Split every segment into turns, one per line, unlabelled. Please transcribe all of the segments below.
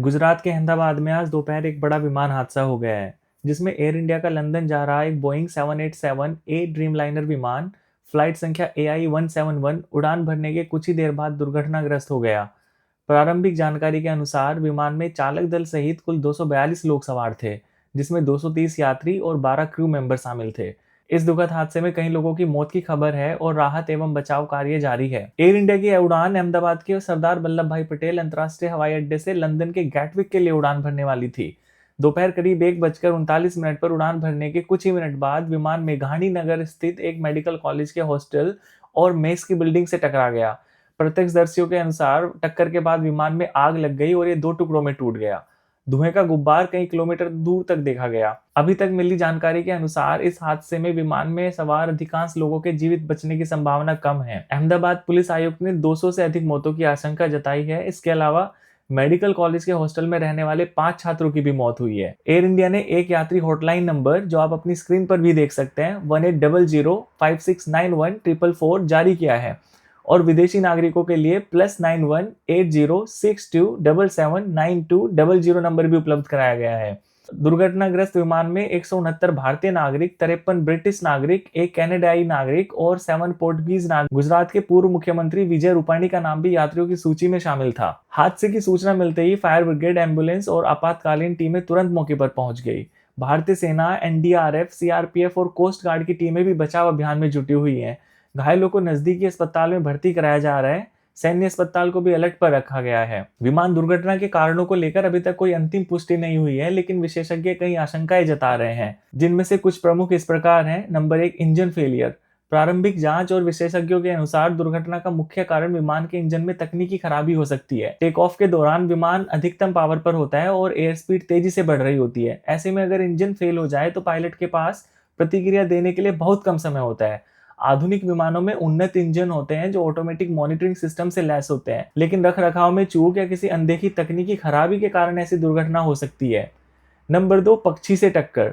गुजरात के अहमदाबाद में आज दोपहर एक बड़ा विमान हादसा हो गया है, जिसमें एयर इंडिया का लंदन जा रहा एक बोइंग 787 ए ड्रीमलाइनर विमान फ्लाइट संख्या AI-171 उड़ान भरने के कुछ ही देर बाद दुर्घटनाग्रस्त हो गया। प्रारंभिक जानकारी के अनुसार विमान में चालक दल सहित कुल 242 लोग सवार थे, जिसमें 230 यात्री और 12 क्रू मेंबर शामिल थे। इस दुखद हादसे में कई लोगों की मौत की खबर है और राहत एवं बचाव कार्य जारी है। एयर इंडिया की यह उड़ान अहमदाबाद के सरदार वल्लभ भाई पटेल अंतर्राष्ट्रीय हवाई अड्डे से लंदन के गैटविक के लिए उड़ान भरने वाली थी। दोपहर करीब 1:39 पर उड़ान भरने के कुछ ही मिनट बाद विमान मेघानी नगर स्थित एक मेडिकल कॉलेज के हॉस्टल और मेस की बिल्डिंग से टकरा गया। प्रत्यक्षदर्शियों के अनुसार टक्कर के बाद विमान में आग लग गई और ये 2 टुकड़ों में टूट गया। धुएं का गुब्बार कई किलोमीटर दूर तक देखा गया। अभी तक मिली जानकारी के अनुसार इस हादसे में विमान में सवार अधिकांश लोगों के जीवित बचने की संभावना कम है। अहमदाबाद पुलिस आयुक्त ने 200 से अधिक मौतों की आशंका जताई है। इसके अलावा मेडिकल कॉलेज के हॉस्टल में रहने वाले 5 छात्रों की भी मौत हुई है। एयर इंडिया ने एक यात्री हॉटलाइन नंबर, जो आप अपनी स्क्रीन पर भी देख सकते हैं, 1800-5691-444 जारी किया है और विदेशी नागरिकों के लिए +918062779200 नंबर भी उपलब्ध कराया गया है। दुर्घटनाग्रस्त विमान में 169 भारतीय नागरिक, 53 ब्रिटिश नागरिक, एक कनाडाई नागरिक और 7 पोर्टुगीज नागरिक। गुजरात के पूर्व मुख्यमंत्री विजय रूपाणी का नाम भी यात्रियों की सूची में शामिल था। हादसे की सूचना मिलते ही फायर ब्रिगेड, एम्बुलेंस और आपातकालीन टीमें तुरंत मौके पर पहुंच गई। भारतीय सेना, NDRF, CRPF और कोस्ट गार्ड की टीमें भी बचाव अभियान में जुटी हुई हैं। घायलों को नजदीकी अस्पताल में भर्ती कराया जा रहा है। सैन्य अस्पताल को भी अलर्ट पर रखा गया है। विमान दुर्घटना के कारणों को लेकर अभी तक कोई अंतिम पुष्टि नहीं हुई है, लेकिन विशेषज्ञ कई आशंकाएं जता रहे हैं, जिनमें से कुछ प्रमुख इस प्रकार हैं। Number 1, engine failure. प्रारंभिक जांच और विशेषज्ञों के अनुसार दुर्घटना का मुख्य कारण विमान के इंजन में तकनीकी खराबी हो सकती है। टेक ऑफ के दौरान विमान अधिकतम पावर पर होता है और एयर स्पीड तेजी से बढ़ रही होती है। ऐसे में अगर इंजन फेल हो जाए तो पायलट के पास प्रतिक्रिया देने के लिए बहुत कम समय होता है। आधुनिक विमानों में उन्नत इंजन होते हैं जो ऑटोमेटिक मॉनिटरिंग सिस्टम से लैस होते हैं, लेकिन रखरखाव में चूक या किसी अनदेखी तकनीकी खराबी के कारण ऐसी दुर्घटना हो सकती है। नंबर 2, पक्षी से टक्कर।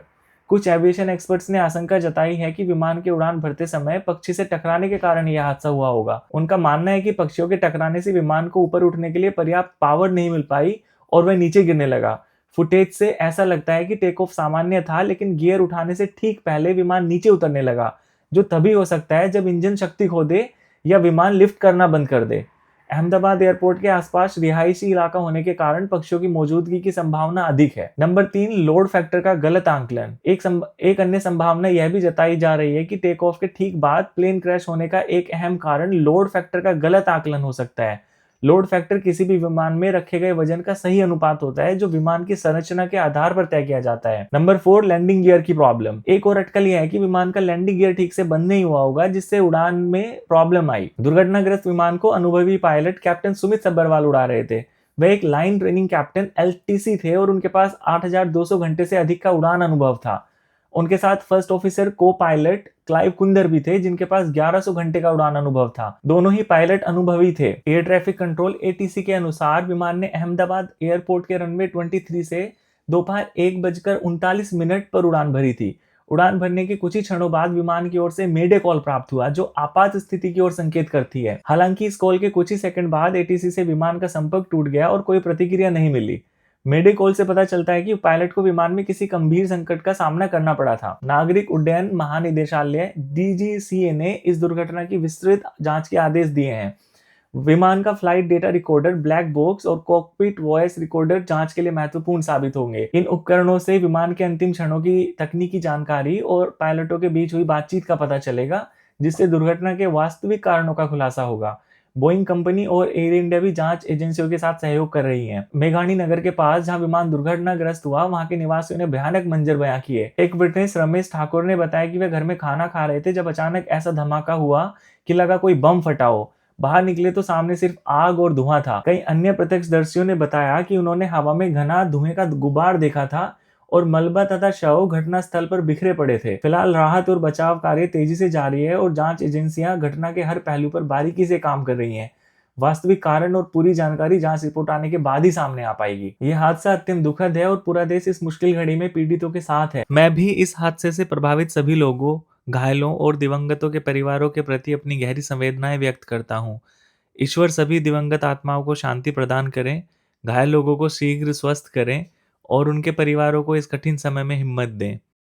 कुछ एविएशन एक्सपर्ट्स ने आशंका जताई है कि विमान के उड़ान भरते समय पक्षी से टकराने के कारण यह हादसा हुआ होगा। उनका मानना है कि पक्षियों के टकराने से विमान को ऊपर उठने के लिए पर्याप्त पावर नहीं मिल पाई और वह नीचे गिरने लगा। फुटेज से ऐसा लगता है कि टेक ऑफ सामान्य था, लेकिन गियर उठाने से ठीक पहले विमान नीचे उतरने लगा, जो तभी हो सकता है जब इंजन शक्ति खो दे या विमान लिफ्ट करना बंद कर दे। अहमदाबाद एयरपोर्ट के आसपास रिहायशी इलाका होने के कारण पक्षियों की मौजूदगी की संभावना अधिक है। नंबर 3, लोड फैक्टर का गलत आंकलन। एक अन्य संभावना यह भी जताई जा रही है कि टेक ऑफ के ठीक बाद प्लेन क्रैश होने का एक अहम कारण लोड फैक्टर का गलत आकलन हो सकता है। लोड फैक्टर किसी भी विमान में रखे गए वजन का सही अनुपात होता है, जो विमान की संरचना के आधार पर तय किया जाता है। नंबर 4, लैंडिंग गियर की प्रॉब्लम। एक और अटकल यह है कि विमान का लैंडिंग गियर ठीक से बंद नहीं हुआ होगा, जिससे उड़ान में प्रॉब्लम आई। दुर्घटनाग्रस्त विमान को अनुभवी पायलट कैप्टन सुमित सब्बरवाल उड़ा रहे थे। वह एक लाइन ट्रेनिंग कैप्टन LTC थे और उनके पास 8,200 घंटे से अधिक का उड़ान अनुभव था। उनके साथ फर्स्ट ऑफिसर को पायलट क्लाइव कुंदर भी थे, जिनके पास 1100 घंटे का उड़ान अनुभव था। दोनों ही पायलट अनुभवी थे। एयर ट्रैफिक कंट्रोल ATC के अनुसार विमान ने अहमदाबाद एयरपोर्ट के रनवे 23 से दोपहर 1:39 पर उड़ान भरी थी। उड़ान भरने के कुछ ही क्षणों बाद विमान की ओर से मेडे कॉल प्राप्त हुआ, जो आपात स्थिति की ओर संकेत करती है। हालांकि इस कॉल के कुछ ही सेकंड बाद ATC से विमान का संपर्क टूट गया और कोई प्रतिक्रिया नहीं मिली। मेडे कॉल से पता चलता है कि पायलट को विमान में किसी गंभीर संकट का सामना करना पड़ा था। नागरिक उड्डयन महानिदेशालय DGCA ने इस दुर्घटना की विस्तृत जांच के आदेश दिए हैं। विमान का flight data recorder, black box और कॉकपिट वॉइस रिकॉर्डर जांच के लिए महत्वपूर्ण साबित होंगे। इन उपकरणों से विमान के अंतिम क्षणों की तकनीकी जानकारी और पायलटों के बीच हुई बातचीत का पता चलेगा, जिससे दुर्घटना के वास्तविक कारणों का खुलासा होगा। बोइंग कंपनी और एयर इंडिया भी जांच एजेंसियों के साथ सहयोग कर रही हैं। मेघानी नगर के पास जहां विमान दुर्घटनाग्रस्त हुआ, वहां के निवासियों ने भयानक मंजर बयां किए। एक विटनेस रमेश ठाकुर ने बताया कि वे घर में खाना खा रहे थे जब अचानक ऐसा धमाका हुआ कि लगा कोई बम फटा हो। बाहर निकले तो सामने सिर्फ आग और धुआं था। कई अन्य प्रत्यक्षदर्शियों ने बताया कि उन्होंने हवा में घना धुएं का गुबार देखा था और मलबा तथा शव घटना स्थल पर बिखरे पड़े थे। फिलहाल राहत और बचाव कार्य तेजी से जारी है और जांच एजेंसियां घटना के हर पहलू पर बारीकी से काम कर रही हैं। वास्तविक कारण और पूरी जानकारी जांच रिपोर्ट आने के बाद ही सामने आ पाएगी। ये हादसा अत्यंत दुखद है और पूरा देश इस मुश्किल घड़ी में पीड़ितों के साथ है। मैं भी इस हादसे से प्रभावित सभी लोगों, घायलों और दिवंगतों के परिवारों के प्रति अपनी गहरी संवेदनाएं व्यक्त करता हूँ। ईश्वर सभी दिवंगत आत्माओं को शांति प्रदान करें। घायल लोगों को शीघ्र स्वस्थ करें और उनके परिवारों को इस कठिन समय में हिम्मत दें।